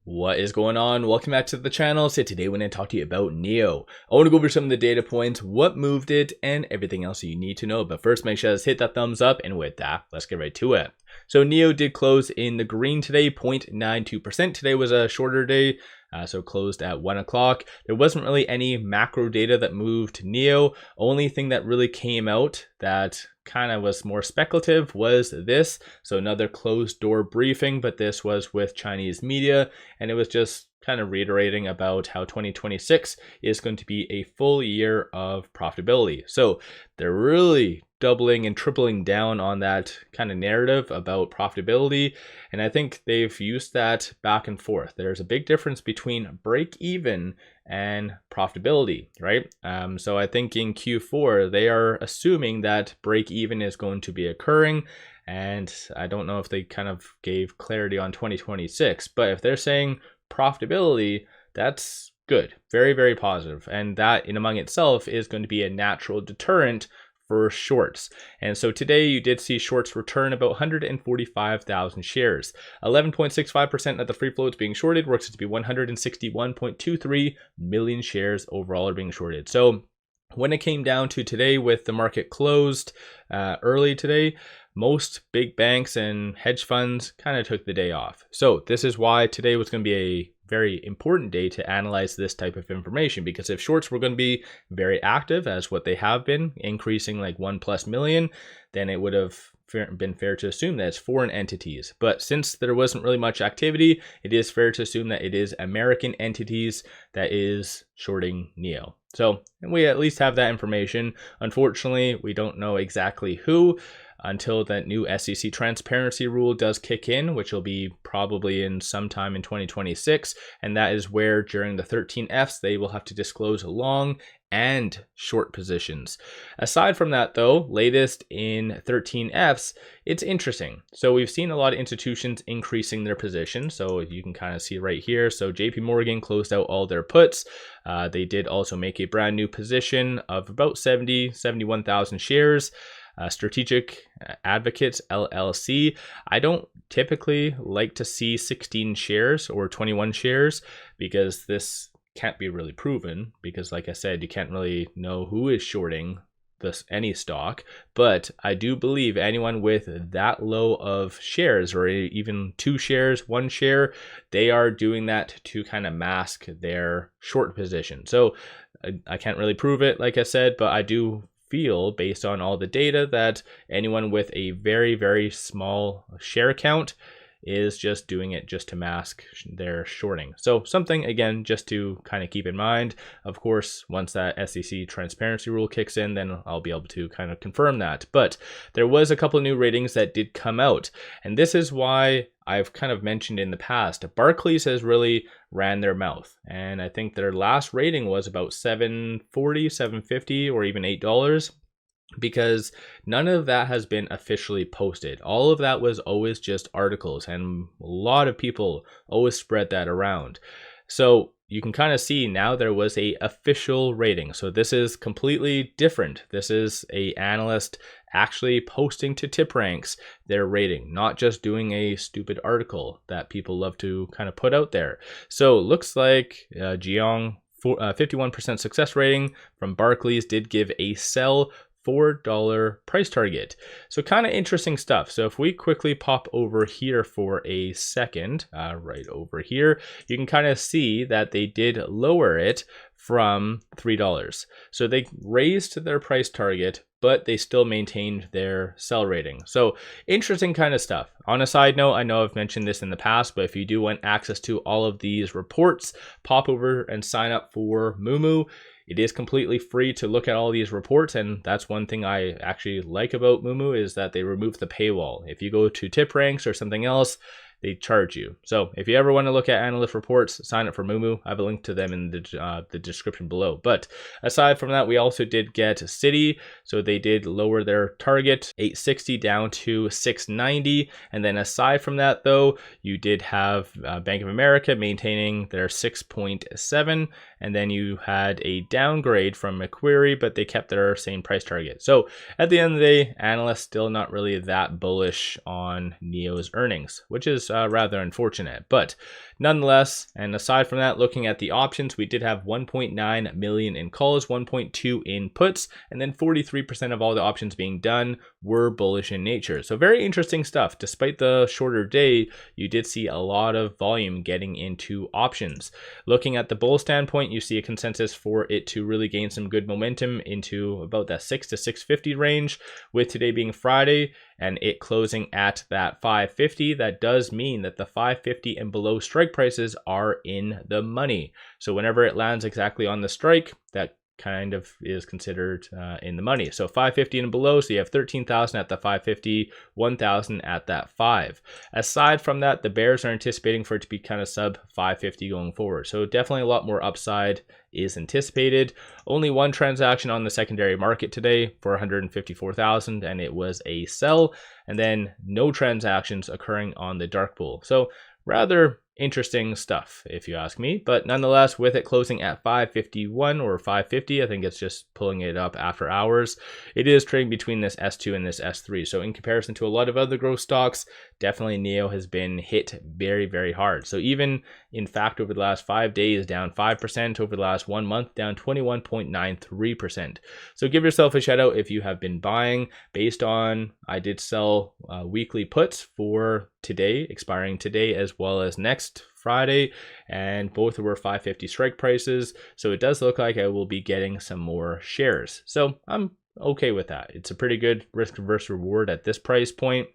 What is going on? Welcome back to the channel. So today we're going to talk to you about NIO. I want to go over some of the data points, what moved it, and everything else you need to know. But first, make sure to hit that thumbs up. And with that, let's get right to it. So NIO did close in the green today, 0.92%. Today was a shorter day, so closed at 1 o'clock. There wasn't really any macro data that moved NIO. Only thing that really came out that kind of was more speculative was this. So another closed door briefing, but this was with Chinese media, and it was just kind of reiterating about how 2026 is going to be a full year of profitability. So they're really doubling and tripling down on that kind of narrative about profitability. And I think they've used that back and forth. There's a big difference between break even and profitability, right? So I think in Q4, they are assuming that break even is going to be occurring. And I don't know if they kind of gave clarity on 2026, but if they're saying profitability, that's good, very, very positive. And that in among itself is going to be a natural deterrent for shorts. And so today you did see shorts return about 145,000 shares. 11.65% of the free floats being shorted works to be 161.23 million shares overall are being shorted. So when it came down to today with the market closed early today, most big banks and hedge funds kind of took the day off. So this is why today was going to be a very important day to analyze this type of information, because if shorts were going to be very active as what they have been, increasing like 1+ million, then it would have been fair to assume that it's foreign entities. But since there wasn't really much activity, it is fair to assume that it is American entities that is shorting NIO. So we at least have that information. Unfortunately, we don't know exactly who until that new SEC transparency rule does kick in, which will be probably in sometime in 2026. And that is where during the 13Fs, they will have to disclose long and short positions. Aside from that though, latest in 13Fs, it's interesting. So we've seen a lot of institutions increasing their position. So you can kind of see right here. So JP Morgan closed out all their puts. They did also make a brand new position of about 71,000 shares. Strategic Advocates LLC. I don't typically like to see 16 shares or 21 shares because this can't be really proven, because like I said, you can't really know who is shorting any stock. But I do believe anyone with that low of shares, or even 2 shares, 1 share, they are doing that to kind of mask their short position. So I can't really prove it, like I said, but I do feel based on all the data that anyone with a very, very small share count is just doing it just to mask their shorting. So something, again, just to kind of keep in mind. Of course, once that SEC transparency rule kicks in, then I'll be able to kind of confirm that. But there was a couple new ratings that did come out. And this is why I've kind of mentioned in the past, Barclays has really ran their mouth. And I think their last rating was about $7.40, $7.50, or even $8. Because none of that has been officially posted. All of that was always just articles, and a lot of people always spread that around. So you can kind of see now there was a official rating. So this is completely different. This is a analyst actually posting to TipRanks their rating, not just doing a stupid article that people love to kind of put out there. So it looks like Jiang, 51% success rating from Barclays, did give a sell $4 price target. So kind of interesting stuff. So if we quickly pop over here for a second, right over here, you can kind of see that they did lower it from $3. So they raised their price target, but they still maintained their sell rating. So interesting kind of stuff. On a side note, I know I've mentioned this in the past, but if you do want access to all of these reports, pop over and sign up for Moomoo. It is completely free to look at all these reports, and that's one thing I actually like about Moomoo is that they remove the paywall. If you go to TipRanks or something else, they charge you. So if you ever want to look at analyst reports, sign up for Moomoo. I have a link to them in the description below. But aside from that, we also did get Citi. So they did lower their target, 860 down to 690. And then aside from that, though, you did have Bank of America maintaining their 6.7. And then you had a downgrade from Macquarie, but they kept their same price target. So at the end of the day, analysts still not really that bullish on NIO's earnings, which is is rather unfortunate. But nonetheless, and aside from that, looking at the options, we did have 1.9 million in calls, 1.2 in puts, and then 43% of all the options being done were bullish in nature. So very interesting stuff. Despite the shorter day, you did see a lot of volume getting into options. Looking at the bull standpoint, you see a consensus for it to really gain some good momentum into about that 6 to 650 range, with today being Friday and it closing at that 550. That does mean that the 550 and below strike prices are in the money. So whenever it lands exactly on the strike, that kind of is considered in the money. So 550 and below, so you have 13,000 at the 550, 1,000 at that 5. Aside from that, the bears are anticipating for it to be kind of sub 550 going forward. So definitely a lot more upside is anticipated. Only one transaction on the secondary market today for 154,000, and it was a sell, and then no transactions occurring on the dark pool. So rather interesting stuff, if you ask me. But nonetheless, with it closing at 551 or 550, I think it's just pulling it up after hours. It is trading between this S2 and this S3. So in comparison to a lot of other growth stocks, definitely NIO has been hit very, very hard. So even in fact, over the last 5 days, down 5%, over the last 1 month, down 21.93%. So give yourself a shout out if you have been buying. Based on, I did sell weekly puts for today, expiring today, as well as next Friday, and both were 550 strike prices. So it does look like I will be getting some more shares. So I'm okay with that. It's a pretty good risk versus reward at this price point,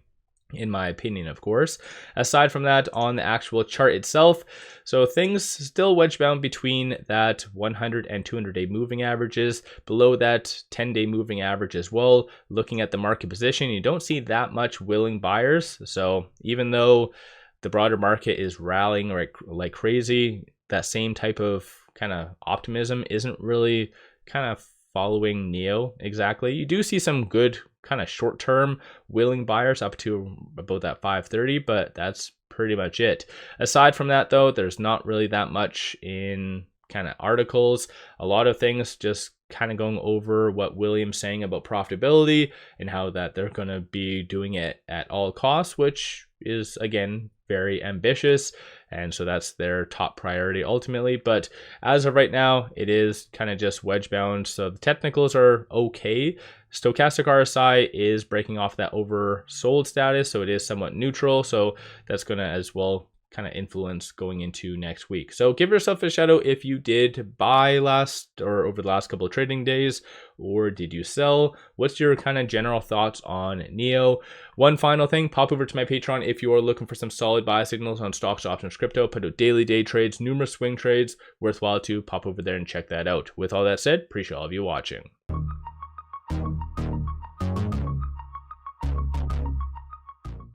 in my opinion, of course. Aside from that, on the actual chart itself, so things still wedge bound between that 100 and 200-day moving averages, below that 10-day moving average as well. Looking at the market position, you don't see that much willing buyers. So even though the broader market is rallying like crazy, that same type of kind of optimism isn't really kind of following NIO exactly. You do see some good kind of short-term willing buyers up to about that 530, but that's pretty much it. Aside from that though, there's not really that much in kind of articles. A lot of things just kind of going over what William's saying about profitability and how that they're going to be doing it at all costs, which is again very ambitious, and so that's their top priority ultimately. But as of right now, it is kind of just wedge bound. So the technicals are okay. Stochastic RSI is breaking off that oversold status, so it is somewhat neutral. So that's going to as well kind of influence going into next week. So give yourself a shout out if you did buy last or over the last couple of trading days, or did you sell? What's your kind of general thoughts on NIO? One final thing, pop over to my Patreon if you are looking for some solid buy signals on stocks, options, crypto. Put out daily day trades, numerous swing trades, worthwhile to pop over there and check that out. With all that said, appreciate all of you watching.